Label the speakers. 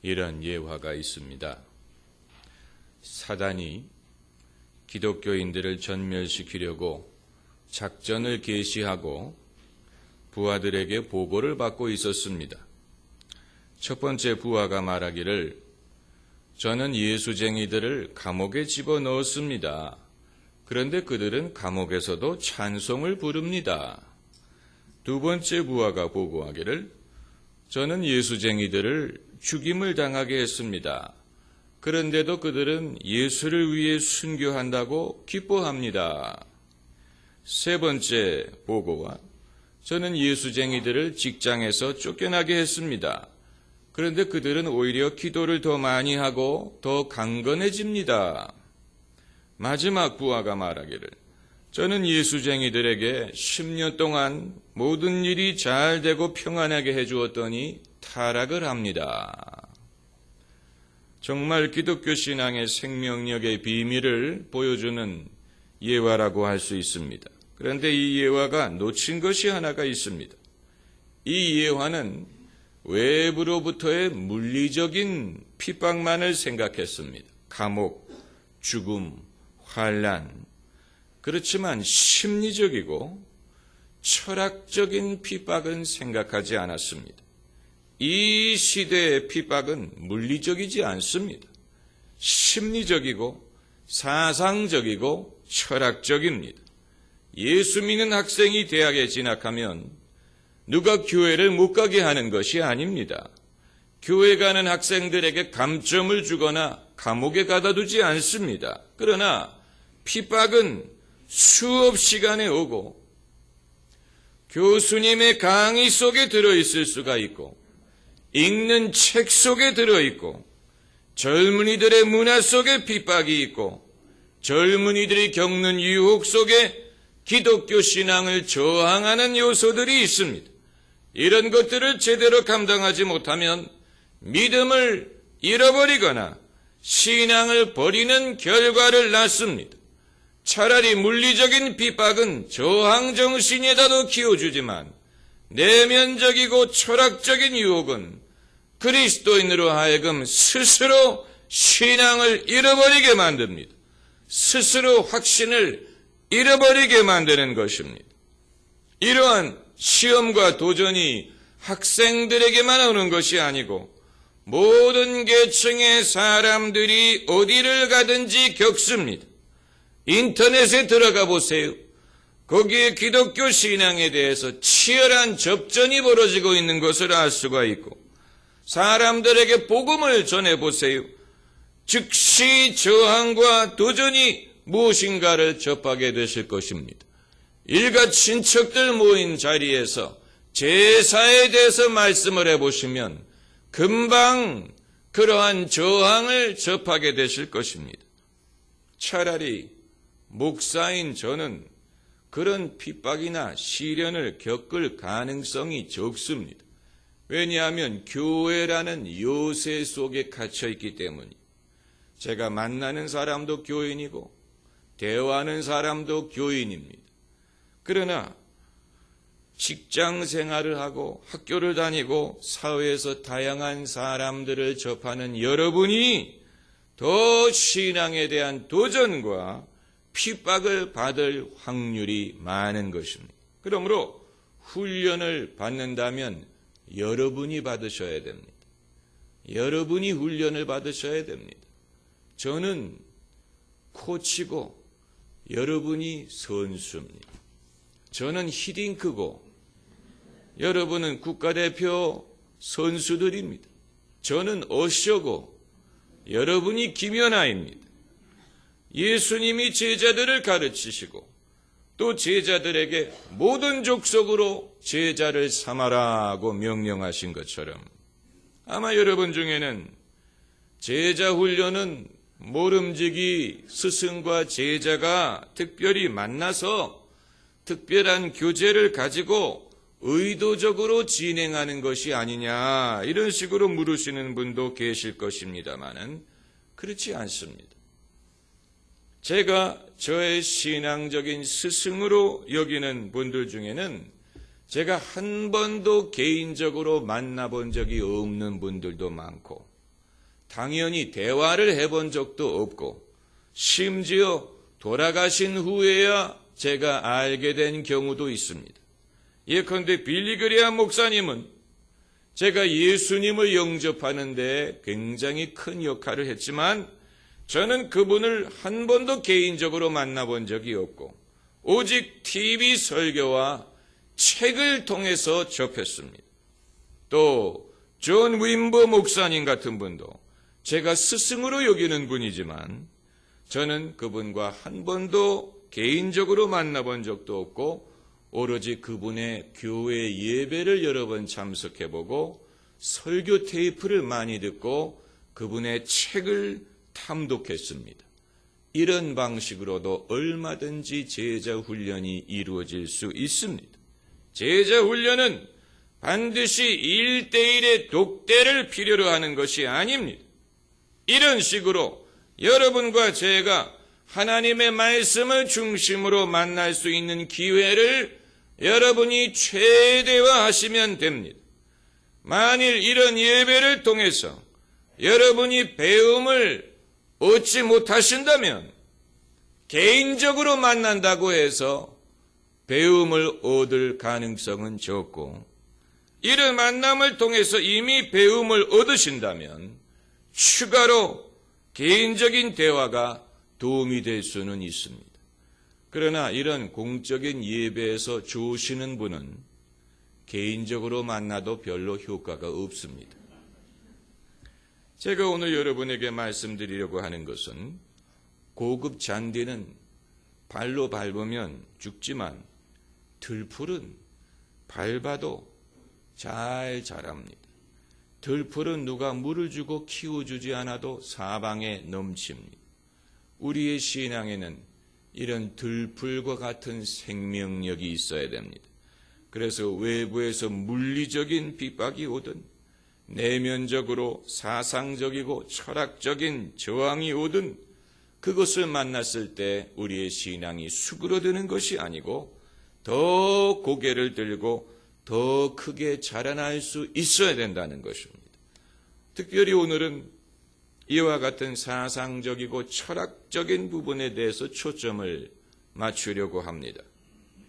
Speaker 1: 이런 예화가 있습니다. 사단이 기독교인들을 전멸시키려고 작전을 개시하고 부하들에게 보고를 받고 있었습니다. 첫 번째 부하가 말하기를 저는 예수쟁이들을 감옥에 집어넣었습니다. 그런데 그들은 감옥에서도 찬송을 부릅니다. 두 번째 부하가 보고하기를 저는 예수쟁이들을 죽임을 당하게 했습니다. 그런데도 그들은 예수를 위해 순교한다고 기뻐합니다. 세 번째 보고와 저는 예수쟁이들을 직장에서 쫓겨나게 했습니다. 그런데 그들은 오히려 기도를 더 많이 하고 더 강건해집니다. 마지막 부하가 말하기를 저는 예수쟁이들에게 10년 동안 모든 일이 잘 되고 평안하게 해주었더니 타락을 합니다. 정말 기독교 신앙의 생명력의 비밀을 보여주는 예화라고 할 수 있습니다. 그런데 이 예화가 놓친 것이 하나가 있습니다. 이 예화는 외부로부터의 물리적인 핍박만을 생각했습니다. 감옥, 죽음, 환난. 그렇지만 심리적이고 철학적인 핍박은 생각하지 않았습니다. 이 시대의 핍박은 물리적이지 않습니다. 심리적이고 사상적이고 철학적입니다. 예수 믿는 학생이 대학에 진학하면 누가 교회를 못 가게 하는 것이 아닙니다. 교회 가는 학생들에게 감점을 주거나 감옥에 가다 두지 않습니다. 그러나 핍박은 수업 시간에 오고 교수님의 강의 속에 들어있을 수가 있고 읽는 책 속에 들어있고 젊은이들의 문화 속에 핍박이 있고 젊은이들이 겪는 유혹 속에 기독교 신앙을 저항하는 요소들이 있습니다. 이런 것들을 제대로 감당하지 못하면 믿음을 잃어버리거나 신앙을 버리는 결과를 낳습니다. 차라리 물리적인 핍박은 저항 정신에다도 키워주지만 내면적이고 철학적인 유혹은 그리스도인으로 하여금 스스로 신앙을 잃어버리게 만듭니다. 스스로 확신을 잃어버리게 만드는 것입니다. 이러한 시험과 도전이 학생들에게만 오는 것이 아니고 모든 계층의 사람들이 어디를 가든지 겪습니다. 인터넷에 들어가 보세요. 거기에 기독교 신앙에 대해서 치열한 접전이 벌어지고 있는 것을 알 수가 있고 사람들에게 복음을 전해보세요. 즉시 저항과 도전이 무엇인가를 접하게 되실 것입니다. 일가 친척들 모인 자리에서 제사에 대해서 말씀을 해보시면 금방 그러한 저항을 접하게 되실 것입니다. 차라리 목사인 저는 그런 핍박이나 시련을 겪을 가능성이 적습니다. 왜냐하면 교회라는 요새 속에 갇혀 있기 때문이에요. 제가 만나는 사람도 교인이고 대화하는 사람도 교인입니다. 그러나 직장 생활을 하고 학교를 다니고 사회에서 다양한 사람들을 접하는 여러분이 더 신앙에 대한 도전과 핍박을 받을 확률이 많은 것입니다. 그러므로 훈련을 받는다면 여러분이 받으셔야 됩니다. 여러분이 훈련을 받으셔야 됩니다. 저는 코치고 여러분이 선수입니다. 저는 히딩크고 여러분은 국가대표 선수들입니다. 저는 어셔고 여러분이 김연아입니다. 예수님이 제자들을 가르치시고 또 제자들에게 모든 족속으로 제자를 삼아라고 명령하신 것처럼 아마 여러분 중에는 제자 훈련은 모름지기 스승과 제자가 특별히 만나서 특별한 교제를 가지고 의도적으로 진행하는 것이 아니냐 이런 식으로 물으시는 분도 계실 것입니다마는 그렇지 않습니다. 제가 저의 신앙적인 스승으로 여기는 분들 중에는 제가 한 번도 개인적으로 만나본 적이 없는 분들도 많고 당연히 대화를 해본 적도 없고 심지어 돌아가신 후에야 제가 알게 된 경우도 있습니다. 예컨대 빌리 그레이엄 목사님은 제가 예수님을 영접하는 데 굉장히 큰 역할을 했지만 저는 그분을 한 번도 개인적으로 만나본 적이 없고 오직 TV 설교와 책을 통해서 접했습니다. 또 존 윈버 목사님 같은 분도 제가 스승으로 여기는 분이지만 저는 그분과 한 번도 개인적으로 만나본 적도 없고 오로지 그분의 교회 예배를 여러 번 참석해보고 설교 테이프를 많이 듣고 그분의 책을 탐독했습니다. 이런 방식으로도 얼마든지 제자 훈련이 이루어질 수 있습니다. 제자 훈련은 반드시 1:1의 독대를 필요로 하는 것이 아닙니다. 이런 식으로 여러분과 제가 하나님의 말씀을 중심으로 만날 수 있는 기회를 여러분이 최대화하시면 됩니다. 만일 이런 예배를 통해서 여러분이 배움을 얻지 못하신다면 개인적으로 만난다고 해서 배움을 얻을 가능성은 적고 이런 만남을 통해서 이미 배움을 얻으신다면 추가로 개인적인 대화가 도움이 될 수는 있습니다. 그러나 이런 공적인 예배에서 좋으시는 분은 개인적으로 만나도 별로 효과가 없습니다. 제가 오늘 여러분에게 말씀드리려고 하는 것은 고급 잔디는 발로 밟으면 죽지만 들풀은 밟아도 잘 자랍니다. 들풀은 누가 물을 주고 키워주지 않아도 사방에 넘칩니다. 우리의 신앙에는 이런 들풀과 같은 생명력이 있어야 됩니다. 그래서 외부에서 물리적인 핍박이 오든 내면적으로 사상적이고 철학적인 저항이 오든 그것을 만났을 때 우리의 신앙이 수그러드는 것이 아니고 더 고개를 들고 더 크게 자라날 수 있어야 된다는 것입니다. 특별히 오늘은 이와 같은 사상적이고 철학적인 부분에 대해서 초점을 맞추려고 합니다.